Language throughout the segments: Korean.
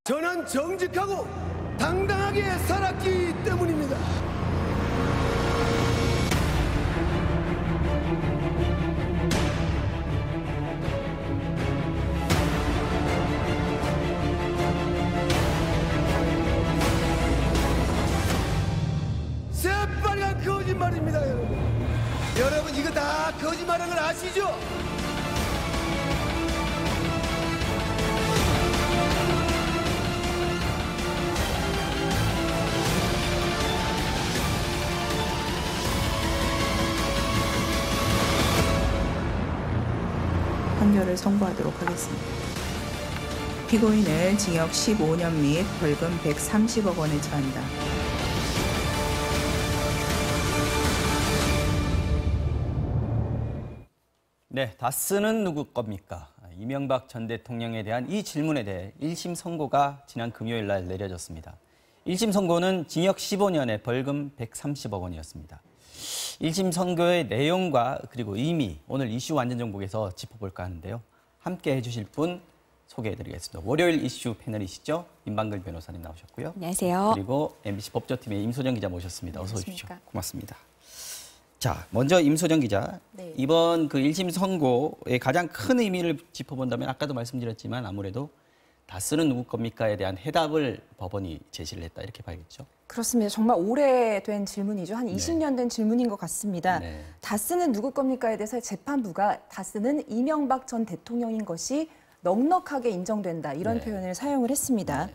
저는 정직하고 당당하게 살았기 때문입니다. 새빨간 거짓말입니다, 여러분. 여러분 이거 다 거짓말인 걸 아시죠? 판결을 선고하도록 하겠습니다. 피고인을 징역 15년 및 벌금 130억 원에 처한다. 네, 다스는 누구 겁니까? 이명박 전 대통령에 대한 이 질문에 대해 1심 선고가 지난 금요일 날 내려졌습니다. 1심 선고는 징역 15년에 벌금 130억 원이었습니다. 1심 선고의 내용과 그리고 의미, 오늘 이슈 완전정복에서 짚어볼까 하는데요. 함께 해주실 분 소개해드리겠습니다. 월요일 이슈 패널이시죠? 임방글 변호사님 나오셨고요. 안녕하세요. 그리고 MBC 법조팀의 임소정 기자 모셨습니다. 어서 오십시오. 고맙습니다. 자, 먼저 임소정 기자. 네. 이번 그 1심 선고의 가장 큰 의미를 짚어본다면 아까도 말씀드렸지만 아무래도 다스는 누구 겁니까에 대한 해답을 법원이 제시를 했다 이렇게 봐야겠죠. 그렇습니다. 정말 오래된 질문이죠. 한 20년 된 질문인 것 같습니다. 네. 다스는 누구 겁니까에 대해서 재판부가 다스는 이명박 전 대통령인 것이 넉넉하게 인정된다 이런 네. 표현을 사용을 했습니다.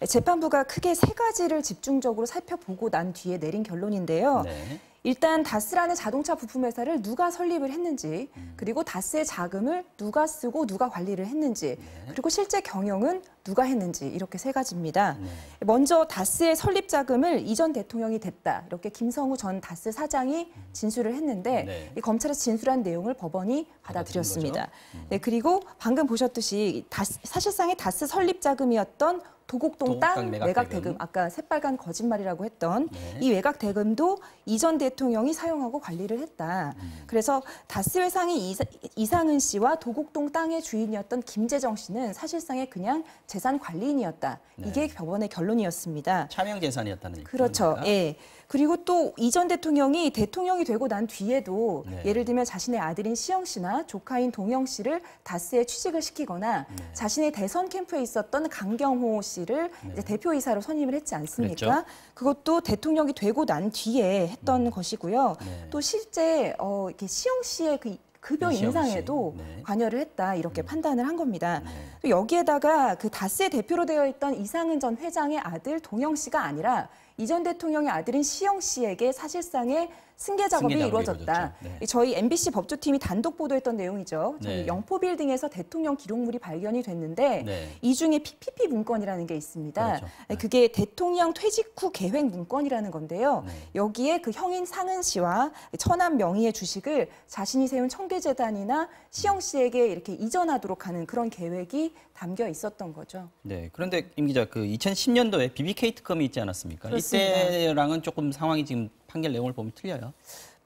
재판부가 크게 세 가지를 집중적으로 살펴보고 난 뒤에 내린 결론인데요. 네. 일단 다스라는 자동차 부품 회사를 누가 설립을 했는지, 그리고 다스의 자금을 누가 쓰고 누가 관리를 했는지, 그리고 실제 경영은 누가 했는지 이렇게 세 가지입니다. 먼저 다스의 설립 자금을 이 전 대통령이 댔다. 이렇게 김성우 전 다스 사장이 진술을 했는데 이 검찰에서 진술한 내용을 법원이 받아들였습니다. 네, 그리고 방금 보셨듯이 사실상의 다스 설립 자금이었던 도곡동 땅 매각 대금, 아까 새빨간 거짓말이라고 했던 이 매각 대금도 이 전 대통령이 사용하고 관리를 했다. 그래서 다스 회상이 이상은 씨와 도곡동 땅의 주인이었던 김재정 씨는 사실상의 그냥 재산 관리인이었다. 이게 법원의 결론이었습니다. 차명 재산이었다는 얘기죠. 그렇죠. 예. 그리고 또 이 전 대통령이 대통령이 난 뒤에도 예를 들면 자신의 아들인 시영 씨나 조카인 동영 씨를 다스에 취직을 시키거나 자신의 대선 캠프에 있었던 강경호 씨를 이제 대표이사로 선임을 했지 않습니까? 그랬죠. 그것도 대통령이 되고 난 뒤에 했던 것이고요. 또 실제 이렇게 시영 씨의 그 급여 인상에도 관여를 했다 이렇게 판단을 한 겁니다. 또 여기에다가 그 다스의 대표로 되어 있던 이상은 전 회장의 아들 동영 씨가 아니라 이 전 대통령의 아들인 시영 씨에게 사실상의 승계 작업이 이루어졌다. 저희 MBC 법조팀이 단독 보도했던 내용이죠. 저희 영포빌딩에서 대통령 기록물이 발견이 됐는데 이 중에 PPP 문건이라는 게 있습니다. 그게 대통령 퇴직 후 계획 문건이라는 건데요. 여기에 그 형인 상은 씨와 처남 명의의 주식을 자신이 세운 청계재단이나 시영 씨에게 이렇게 이전하도록 하는 그런 계획이 담겨 있었던 거죠. 네. 그런데 임 기자, 그 2010년도에 BBK 특검이 있지 않았습니까? 그렇습니다. 이때랑은 조금 상황이 지금 판결 내용을 보면 틀려요.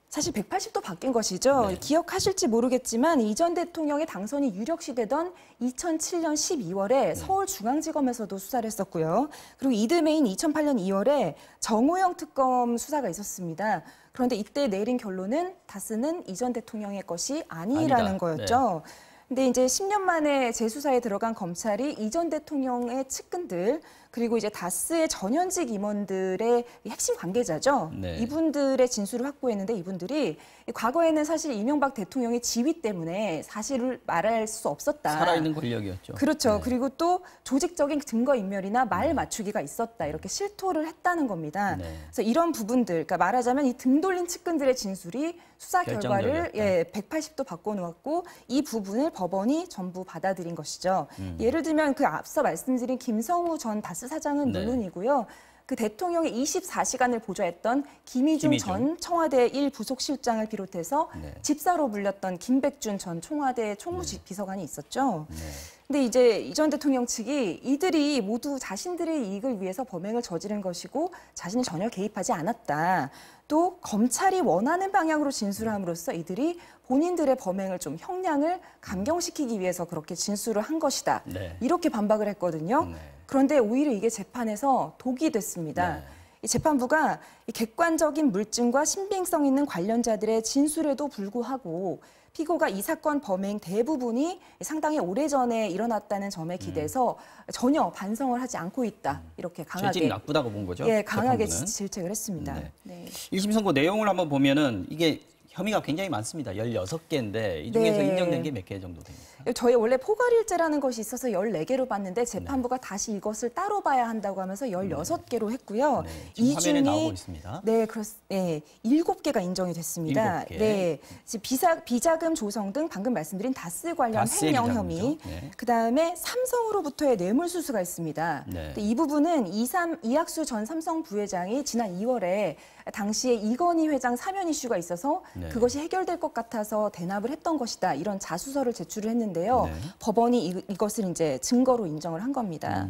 사실 180도 바뀐 것이죠. 기억하실지 모르겠지만 이 전 대통령의 당선이 유력시되던 2007년 12월에 서울중앙지검에서도 수사를 했었고요. 그리고 이듬해인 2008년 2월에 정호영 특검 수사가 있었습니다. 그런데 이때 내린 결론은 다스는 이 전 대통령의 것이 아니라는 거였죠. 근데 이제 10년 만에 재수사에 들어간 검찰이 이 전 대통령의 측근들 그리고 이제 다스의 전현직 임원들의 핵심 관계자죠. 이분들의 진술을 확보했는데 이분들이 과거에는 사실 이명박 대통령의 지위 때문에 사실을 말할 수 없었다. 살아있는 권력이었죠. 그렇죠. 그리고 또 조직적인 증거인멸이나 말 맞추기가 있었다. 이렇게 실토를 했다는 겁니다. 그래서 이런 부분들, 그러니까 말하자면 이 등 돌린 측근들의 진술이 수사 결과를 180도 바꿔놓았고 이 부분을 법원이 전부 받아들인 것이죠. 예를 들면 그 앞서 말씀드린 김성우 전 다스 사장은 물론이고요. 그 대통령의 24시간을 보좌했던 김희중 전 청와대 1 부속실장을 비롯해서 집사로 불렸던 김백준 전 청와대 총무비서관이 있었죠. 근데 이제 이 전 대통령 측이 이들이 모두 자신들의 이익을 위해서 범행을 저지른 것이고 자신이 전혀 개입하지 않았다. 또 검찰이 원하는 방향으로 진술함으로써 이들이 본인들의 범행을 좀 형량을 감경시키기 위해서 그렇게 진술을 한 것이다. 네. 이렇게 반박을 했거든요. 네. 그런데 오히려 이게 재판에서 독이 됐습니다. 네. 이 재판부가 이 객관적인 물증과 신빙성 있는 관련자들의 진술에도 불구하고 피고가 이 사건 범행 대부분이 상당히 오래전에 일어났다는 점에 기대서 전혀 반성을 하지 않고 있다. 이렇게 강하게 죄질이 나쁘다고 본 거죠? 예, 강하게 재판부는. 질책을 했습니다. 네. 네. 1심 선고 내용을 한번 보면은 이게 혐의가 굉장히 많습니다. 16개인데 이 중에서 네. 인정된 게 몇 개 정도 됩니까? 저희 원래 포괄일제라는 것이 있어서 14개로 봤는데 재판부가 다시 이것을 따로 봐야 한다고 하면서 16개로 했고요. 네, 지금 이 화면에 중에 나오고 있습니다. 네, 7개가 인정이 됐습니다. 7개. 네. 지금 비자금 조성 등 방금 말씀드린 다스 관련 다스의 횡령 비자금이죠. 혐의, 네. 그다음에 삼성으로부터의 뇌물수수가 있습니다. 네. 근데 이 부분은 이학수 전 삼성 부회장이 지난 2월에 당시에 이건희 회장 사면 이슈가 있어서 네. 그것이 해결될 것 같아서 대납을 했던 것이다. 이런 자수서를 제출을 했는데요. 네. 법원이 이것을 이제 증거로 인정을 한 겁니다.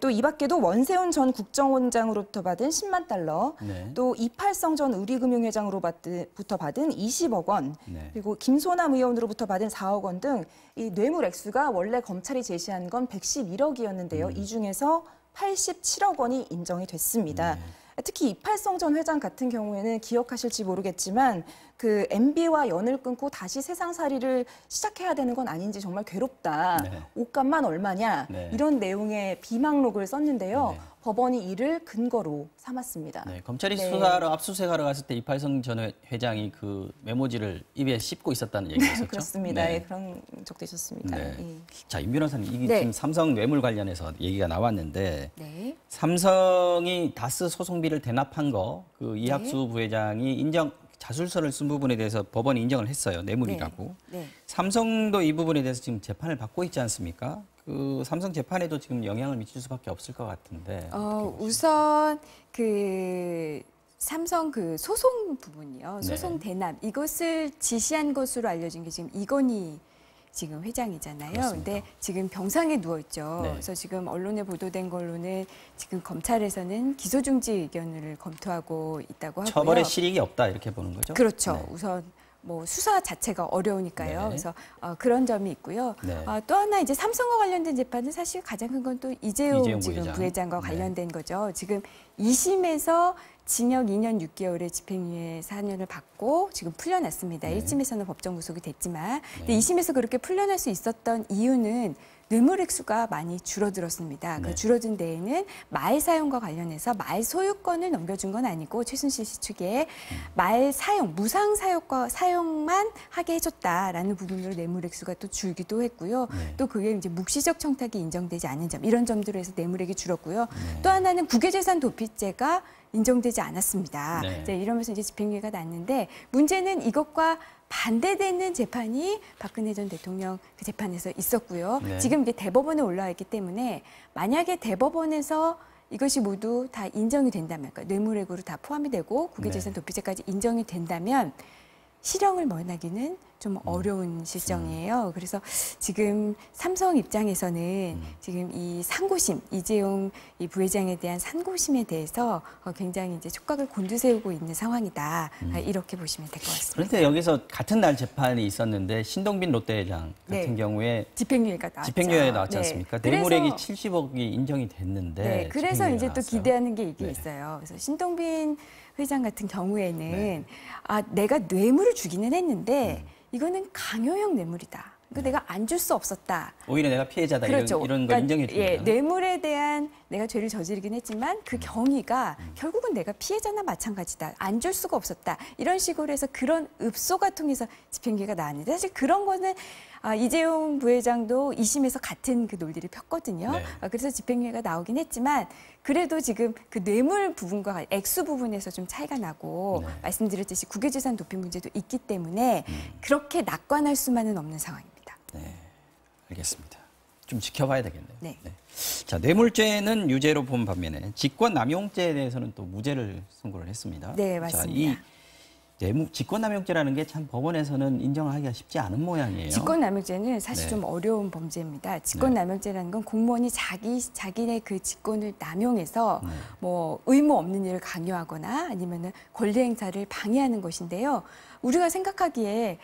또 이 밖에도 원세훈 전 국정원장으로부터 받은 10만 달러, 네. 또 이팔성 전 우리금융회장으로부터 받은 20억 원, 네. 그리고 김소남 의원으로부터 받은 4억 원 등 이 뇌물 액수가 원래 검찰이 제시한 건 111억이었는데요. 이 중에서 87억 원이 인정이 됐습니다. 특히 이팔성 전 회장 같은 경우에는 기억하실지 모르겠지만 그 MB와 연을 끊고 다시 세상살이를 시작해야 되는 건 아닌지 정말 괴롭다. 네. 옷값만 얼마냐. 네. 이런 내용의 비망록을 썼는데요. 네. 법원이 이를 근거로 삼았습니다. 네, 검찰이 네. 수사하러 압수수색하러 갔을 때 이팔성 전 회장이 그 메모지를 입에 씹고 있었다는 얘기가 있었죠. 그렇습니다. 네. 예, 그런 적도 있었습니다. 네. 예. 자, 임 변호사님, 이게 네. 지금 삼성 뇌물 관련해서 얘기가 나왔는데 네. 삼성이 다스 소송비를 대납한 거, 그 이학수 부회장이 자술서를 쓴 부분에 대해서 법원이 인정을 했어요. 뇌물이라고. 네. 삼성도 이 부분에 대해서 지금 재판을 받고 있지 않습니까? 그 삼성 재판에도 지금 영향을 미칠 수밖에 없을 것 같은데. 우선 그 삼성 그 소송 부분이요. 네. 소송 대납 이것을 지시한 것으로 알려진 게 지금 이건희 지금 회장이잖아요. 그렇습니다. 근데 지금 병상에 누워 있죠. 네. 그래서 지금 언론에 보도된 걸로는 지금 검찰에서는 기소 중지 의견을 검토하고 있다고 하고요. 처벌의 실익이 없다 이렇게 보는 거죠? 그렇죠. 네. 우선 뭐 수사 자체가 어려우니까요. 네. 그래서 그런 점이 있고요. 네. 또 하나 이제 삼성과 관련된 재판은 사실 가장 큰 건 또 이재용 이재용 지금 부회장. 부회장과 네. 관련된 거죠. 지금 2심에서 징역 2년 6개월에 집행유예 4년을 받고 지금 풀려났습니다. 네. 1심에서는 법정 구속이 됐지만 근데 네. 2심에서 그렇게 풀려날 수 있었던 이유는 뇌물 액수가 많이 줄어들었습니다. 네. 그 줄어든 데에는 말 사용과 관련해서 말 소유권을 넘겨준 건 아니고 최순실 씨 측에 말 사용, 무상 사용만 하게 해줬다라는 부분으로 뇌물 액수가 또 줄기도 했고요. 네. 또 그게 이제 묵시적 청탁이 인정되지 않은 점 이런 점들로 해서 뇌물액이 줄었고요. 네. 또 하나는 국외재산 도피죄가 인정되지 않았습니다. 네. 이제 이러면서 이제 집행유예가 났는데 문제는 이것과 반대되는 재판이 박근혜 전 대통령 그 재판에서 있었고요. 네. 지금 이게 대법원에 올라와 있기 때문에 만약에 대법원에서 이것이 모두 다 인정이 된다면, 그러니까 뇌물액으로 다 포함이 되고 국외재산 네. 도피죄까지 인정이 된다면 실형을 면하기는 좀 어려운 실정이에요. 그래서 지금 삼성 입장에서는 지금 이 상고심, 이재용 이 부회장에 대한 상고심에 대해서 굉장히 이제 촉각을 곤두세우고 있는 상황이다. 이렇게 보시면 될 것 같습니다. 그런데 여기서 같은 날 재판이 있었는데 신동빈 롯데회장 같은 네. 경우에 집행유예가 나왔죠. 집행유예 나왔지 네. 않습니까? 그래서- 뇌물액이 70억이 인정이 됐는데 네, 그래서 집행유예가 이제 또 나왔어요. 기대하는 게 이게 네. 있어요. 그래서 신동빈 회장 같은 경우에는 네. 내가 뇌물을 주기는 했는데 이거는 강요형 뇌물이다. 그러니까 내가 안 줄 수 없었다. 오히려 내가 피해자다 그렇죠. 이런 걸 인정해 주는 예, 거예요. 뇌물에 대한 내가 죄를 저지르긴 했지만 그 경위가 결국은 내가 피해자나 마찬가지다. 안 줄 수가 없었다. 이런 식으로 해서 그런 읍소가 통해서 집행유예가 나왔는데 사실 그런 거는 이재용 부회장도 2심에서 같은 그 논리를 폈거든요. 네. 그래서 집행유예가 나오긴 했지만 그래도 지금 그 뇌물 부분과 액수 부분에서 좀 차이가 나고 네. 말씀드렸듯이 국외재산 도피 문제도 있기 때문에 그렇게 낙관할 수만은 없는 상황입니다. 네, 알겠습니다. 좀 지켜봐야 되겠네요. 네. 자, 뇌물죄는 유죄로 본 반면에 직권남용죄에 대해서는 또 무죄를 선고를 했습니다. 네, 자, 맞습니다. 이 직권남용죄라는 게 참 법원에서는 인정하기가 쉽지 않은 모양이에요. 직권남용죄는 사실 네. 좀 어려운 범죄입니다. 직권남용죄라는 건 공무원이 자기네 그 직권을 남용해서 뭐 의무 없는 일을 강요하거나 아니면은 권리 행사를 방해하는 것인데요. 우리가 생각하기에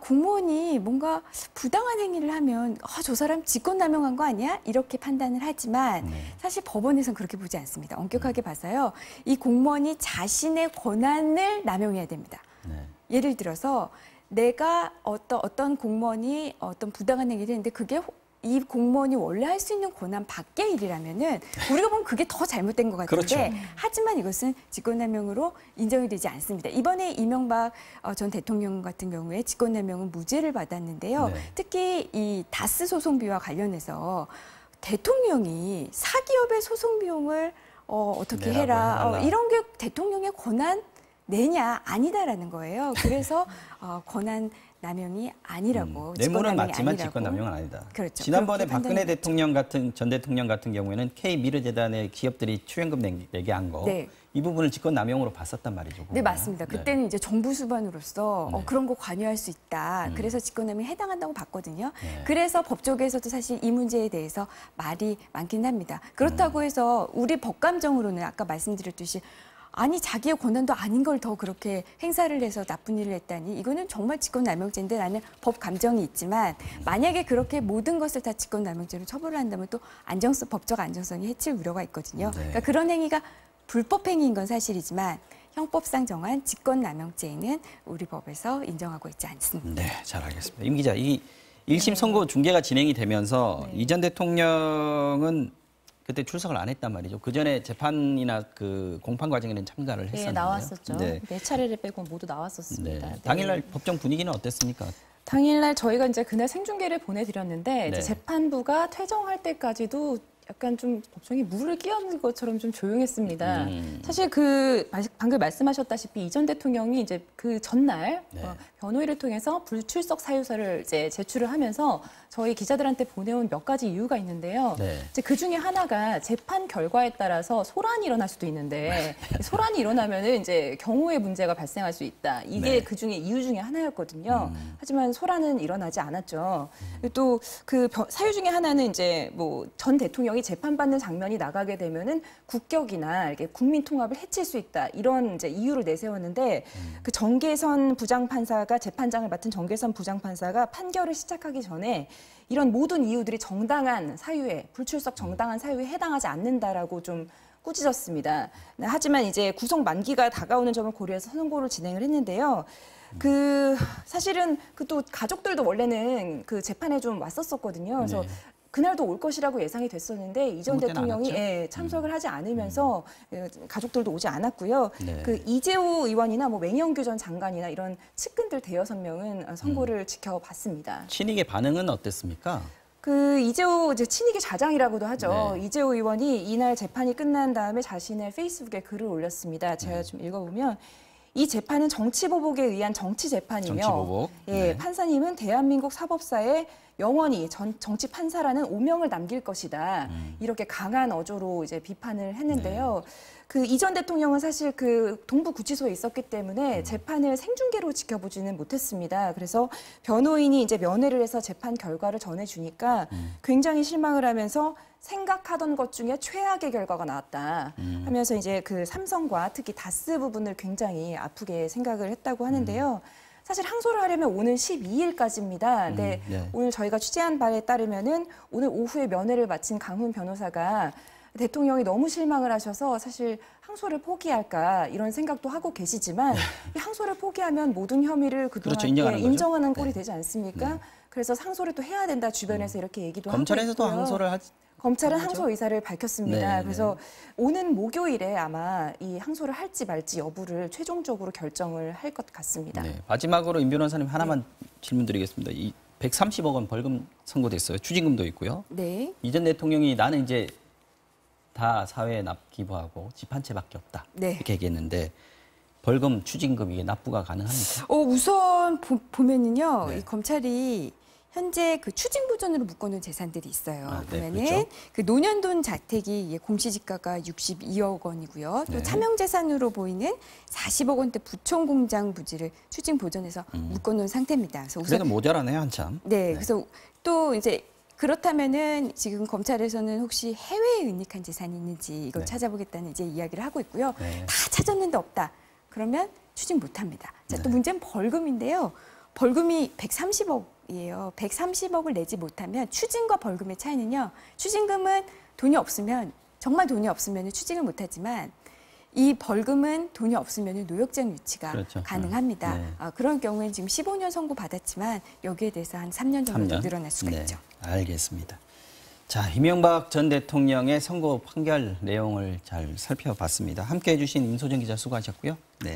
공무원이 뭔가 부당한 행위를 하면 저 사람 직권남용한 거 아니야? 이렇게 판단을 하지만 사실 법원에서는 그렇게 보지 않습니다. 엄격하게 봐서요. 이 공무원이 자신의 권한을 남용해야 됩니다. 네. 예를 들어서 내가 어떤 공무원이 어떤 부당한 행위를 했는데 그게 이 공무원이 원래 할 수 있는 권한 밖의 일이라면은 우리가 보면 그게 더 잘못된 것 같은데 그렇죠. 하지만 이것은 직권남용으로 인정이 되지 않습니다. 이번에 이명박 전 대통령 같은 경우에 직권남용은 무죄를 받았는데요. 네. 특히 이 다스 소송비와 관련해서 대통령이 사기업의 소송 비용을 어떻게 내라고 해라 해달라. 이런 게 대통령의 권한 내냐 아니다라는 거예요. 그래서 권한 남용이 아니라고 뇌물은 직권남용이 맞지만 아니라고. 직권남용은 아니다. 그렇죠. 지난번에 그렇게 박근혜 판단이 대통령 전 대통령 같은 경우에는 K미르재단의 기업들이 출연금 내게 한 거, 네. 이 부분을 직권남용으로 봤었단 말이죠. 네, 그거는. 맞습니다. 그때는 이제 정부 수반으로서 네. 그런 거 관여할 수 있다. 그래서 직권남용에 해당한다고 봤거든요. 네. 그래서 법조계에서도 사실 이 문제에 대해서 말이 많긴 합니다. 그렇다고 해서 우리 법감정으로는 아까 말씀드렸듯이 아니 자기의 권한도 아닌 걸 더 그렇게 행사를 해서 나쁜 일을 했다니 이거는 정말 직권남용죄인데 나는 법 감정이 있지만 만약에 그렇게 모든 것을 다 직권남용죄로 처벌을 한다면 또 법적 안정성이 해칠 우려가 있거든요. 네. 그러니까 그런 행위가 불법 행위인 건 사실이지만 형법상 정한 직권남용죄는 우리 법에서 인정하고 있지 않습니다. 네, 잘 알겠습니다. 임 기자, 이 1심 선고 중계가 진행이 되면서 이 전 대통령은 그때 출석을 안 했단 말이죠. 그 전에 재판이나 그 공판 과정에는 참가를 했었는데요. 네, 나왔었죠. 네. 네 차례를 빼고 모두 나왔었습니다. 네. 네. 당일날 법정 분위기는 어땠습니까? 당일날 저희가 이제 그날 생중계를 보내드렸는데 네. 이제 재판부가 퇴정할 때까지도 약간 좀 법정에 물을 끼얹는 것처럼 좀 조용했습니다. 사실 방금 말씀하셨다시피 이 전 대통령이 이제 그 전날 네. 변호인을 통해서 불출석 사유서를 이제 제출을 하면서 저희 기자들한테 보내온 몇 가지 이유가 있는데요. 네. 이제 그 중에 하나가 재판 결과에 따라서 소란이 일어날 수도 있는데 소란이 일어나면은 이제 경호의 문제가 발생할 수 있다. 이게 네. 그 중에 이유 중에 하나였거든요. 하지만 소란은 일어나지 않았죠. 또 그 사유 중에 하나는 이제 뭐 전 대통령이 재판받는 장면이 나가게 되면은 국격이나 이렇게 국민 통합을 해칠 수 있다. 이런 이제 이유를 내세웠는데 그 정계선 부장판사가 재판장을 맡은 정계선 부장판사가 판결을 시작하기 전에 이런 모든 이유들이 정당한 사유에 불출석 정당한 사유에 해당하지 않는다라고 좀 꾸짖었습니다. 하지만 이제 구속 만기가 다가오는 점을 고려해서 선고를 진행을 했는데요. 사실은 또 가족들도 원래는 그 재판에 좀 왔었었거든요. 그래서 네. 그날도 올 것이라고 예상이 됐었는데 이 전 아무 때나 대통령이 안 참석을 하지 않으면서 가족들도 오지 않았고요. 네. 그 이재호 의원이나 뭐 맹영규 전 장관이나 이런 측근들 대여섯 명은 선고를 지켜봤습니다. 친이계 반응은 어땠습니까? 그 이재호 이제 친이계 자장이라고도 하죠. 네. 이재호 의원이 이날 재판이 끝난 다음에 자신의 페이스북에 글을 올렸습니다. 제가 좀 읽어보면 이 재판은 정치 보복에 의한 정치 재판이며 정치 보복. 예, 네. 판사님은 대한민국 사법사에 영원히 정치 판사라는 오명을 남길 것이다. 이렇게 강한 어조로 이제 비판을 했는데요. 그 이 전 대통령은 사실 그 동부구치소에 있었기 때문에 재판을 생중계로 지켜보지는 못했습니다. 그래서 변호인이 이제 면회를 해서 재판 결과를 전해주니까 굉장히 실망을 하면서 생각하던 것 중에 최악의 결과가 나왔다 하면서 이제 그 삼성과 특히 다스 부분을 굉장히 아프게 생각을 했다고 하는데요. 사실 항소를 하려면 오는 12일까지입니다. 근데 네. 오늘 저희가 취재한 바에 따르면은 오늘 오후에 면회를 마친 강훈 변호사가 대통령이 너무 실망을 하셔서 사실 항소를 포기할까 이런 생각도 하고 계시지만 이 항소를 포기하면 모든 혐의를 그동안 그렇죠, 인정하는 거죠. 인정하는 꼴이 네. 되지 않습니까? 그래서 항소를 또 해야 된다 주변에서 이렇게 얘기도 검찰에서도 하고 있고요. 항소를 검찰은 하죠? 항소 의사를 밝혔습니다. 네, 그래서 오는 목요일에 아마 이 항소를 할지 말지 여부를 최종적으로 결정을 할 것 같습니다. 네. 마지막으로 임 변호사님 하나만 질문드리겠습니다. 이 130억 원 벌금 선고됐어요. 추징금도 있고요. 네. 이 전 대통령이 나는 이제 다 사회에 기부하고 집 한 채밖에 없다. 네. 이렇게 얘기했는데 벌금, 추징금 이게 납부가 가능합니까? 우선 보면은요, 네. 이 검찰이 현재 그 추징 보전으로 묶어놓은 재산들이 있어요. 아, 네, 보면은 그렇죠. 그 노년돈 자택이 공시지가가 62억 원이고요. 또 네. 차명재산으로 보이는 40억 원대 부촌 공장 부지를 추징 보전해서 묶어놓은 상태입니다. 그래서 그래도 모자라네요, 한참. 네, 그래서 또 이제 그렇다면은 지금 검찰에서는 혹시 해외에 은닉한 재산이 있는지 이걸 네. 찾아보겠다는 이제 이야기를 하고 있고요. 네. 다 찾았는데 없다. 그러면 추징 못합니다. 자, 또 네. 문제는 벌금인데요. 벌금이 130억이에요. 130억을 내지 못하면 추징과 벌금의 차이는요. 추징금은 돈이 없으면 정말 돈이 없으면 추징을 못하지만 이 벌금은 돈이 없으면 노역장 유치가 그렇죠. 가능합니다. 네. 그런 경우에는 지금 15년 선고 받았지만 여기에 대해서 한 3년 정도 더 3년? 늘어날 수가 네, 있죠. 알겠습니다. 자, 이명박 전 대통령의 선고 판결 내용을 잘 살펴봤습니다. 함께해 주신 임소정 기자 수고하셨고요. 네,